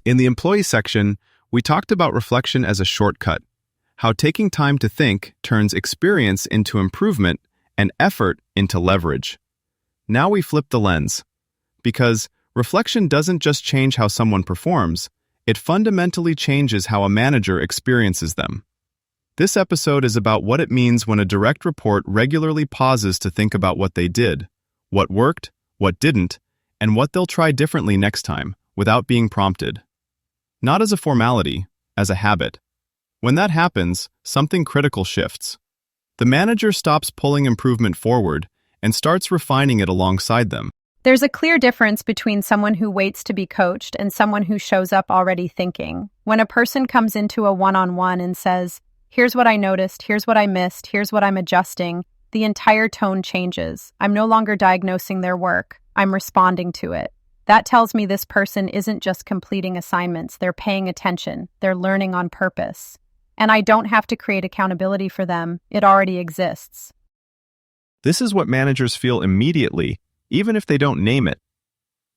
In the employee section, we talked about reflection as a shortcut, how taking time to think turns experience into improvement and effort into leverage. Now we flip the lens, because reflection doesn't just change how someone performs, it fundamentally changes how a manager experiences them. This episode is about what it means when a direct report regularly pauses to think about what they did, what worked, what didn't, and what they'll try differently next time, without being prompted. Not as a formality, as a habit. When that happens, something critical shifts. The manager stops pulling improvement forward and starts refining it alongside them. There's a clear difference between someone who waits to be coached and someone who shows up already thinking. When a person comes into a one-on-one and says, "Here's what I noticed, here's what I missed, here's what I'm adjusting," the entire tone changes. I'm no longer diagnosing their work. I'm responding to it. That tells me this person isn't just completing assignments. They're paying attention. They're learning on purpose. And I don't have to create accountability for them. It already exists. This is what managers feel immediately, even if they don't name it.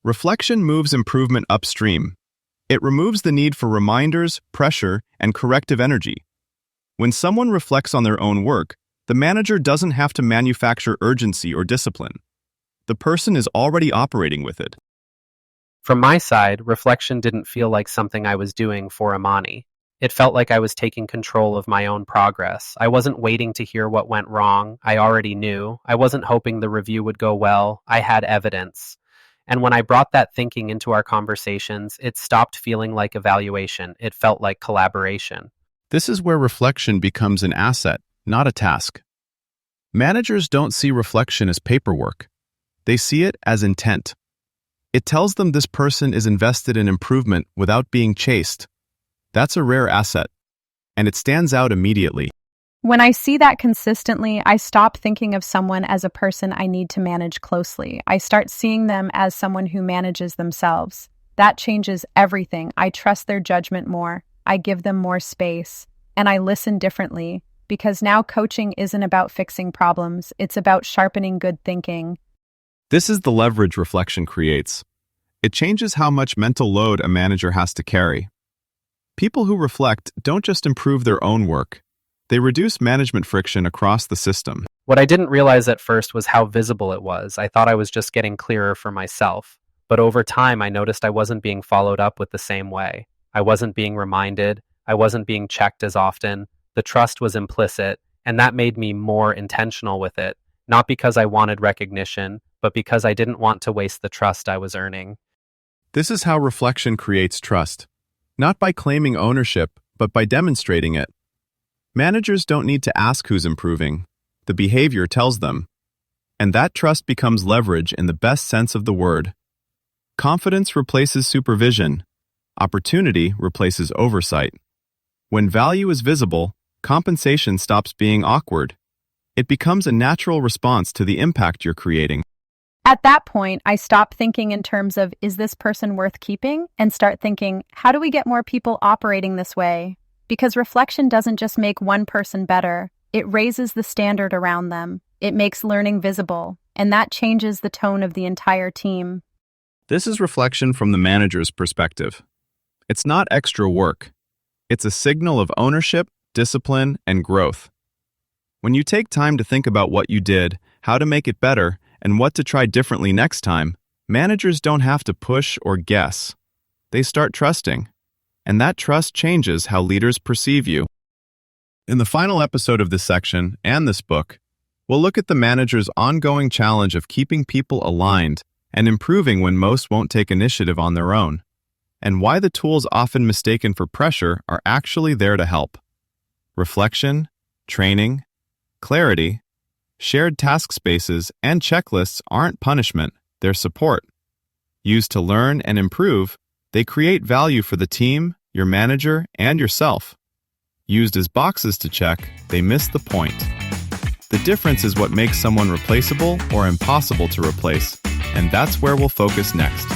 Reflection moves improvement upstream. It removes the need for reminders, pressure, and corrective energy. When someone reflects on their own work, the manager doesn't have to manufacture urgency or discipline. The person is already operating with it. From my side, reflection didn't feel like something I was doing for Amani. It felt like I was taking control of my own progress. I wasn't waiting to hear what went wrong. I already knew. I wasn't hoping the review would go well. I had evidence. And when I brought that thinking into our conversations, it stopped feeling like evaluation. It felt like collaboration. This is where reflection becomes an asset, not a task. Managers don't see reflection as paperwork. They see it as intent. It tells them this person is invested in improvement without being chased. That's a rare asset, and it stands out immediately. When I see that consistently, I stop thinking of someone as a person I need to manage closely. I start seeing them as someone who manages themselves. That changes everything. I trust their judgment more. I give them more space, and I listen differently, because now coaching isn't about fixing problems. It's about sharpening good thinking. This is the leverage reflection creates. It changes how much mental load a manager has to carry. People who reflect don't just improve their own work. They reduce management friction across the system. What I didn't realize at first was how visible it was. I thought I was just getting clearer for myself. But over time, I noticed I wasn't being followed up with the same way. I wasn't being reminded. I wasn't being checked as often. The trust was implicit, and that made me more intentional with it. Not because I wanted recognition, but because I didn't want to waste the trust I was earning. This is how reflection creates trust. Not by claiming ownership, but by demonstrating it. Managers don't need to ask who's improving. The behavior tells them. And that trust becomes leverage in the best sense of the word. Confidence replaces supervision. Opportunity replaces oversight. When value is visible, compensation stops being awkward. It becomes a natural response to the impact you're creating. At that point, I stop thinking in terms of, is this person worth keeping? And start thinking, how do we get more people operating this way? Because reflection doesn't just make one person better. It raises the standard around them. It makes learning visible. And that changes the tone of the entire team. This is reflection from the manager's perspective. It's not extra work. It's a signal of ownership, discipline, and growth. When you take time to think about what you did, how to make it better, and what to try differently next time, managers don't have to push or guess. They start trusting, and that trust changes how leaders perceive you. In the final episode of this section, and this book, we'll look at the manager's ongoing challenge of keeping people aligned and improving when most won't take initiative on their own, and why the tools often mistaken for pressure are actually there to help. Reflection, training, clarity, shared task spaces, and checklists aren't punishment, they're support. Used to learn and improve, they create value for the team, your manager, and yourself. Used as boxes to check, they miss the point. The difference is what makes someone replaceable or impossible to replace, and that's where we'll focus next.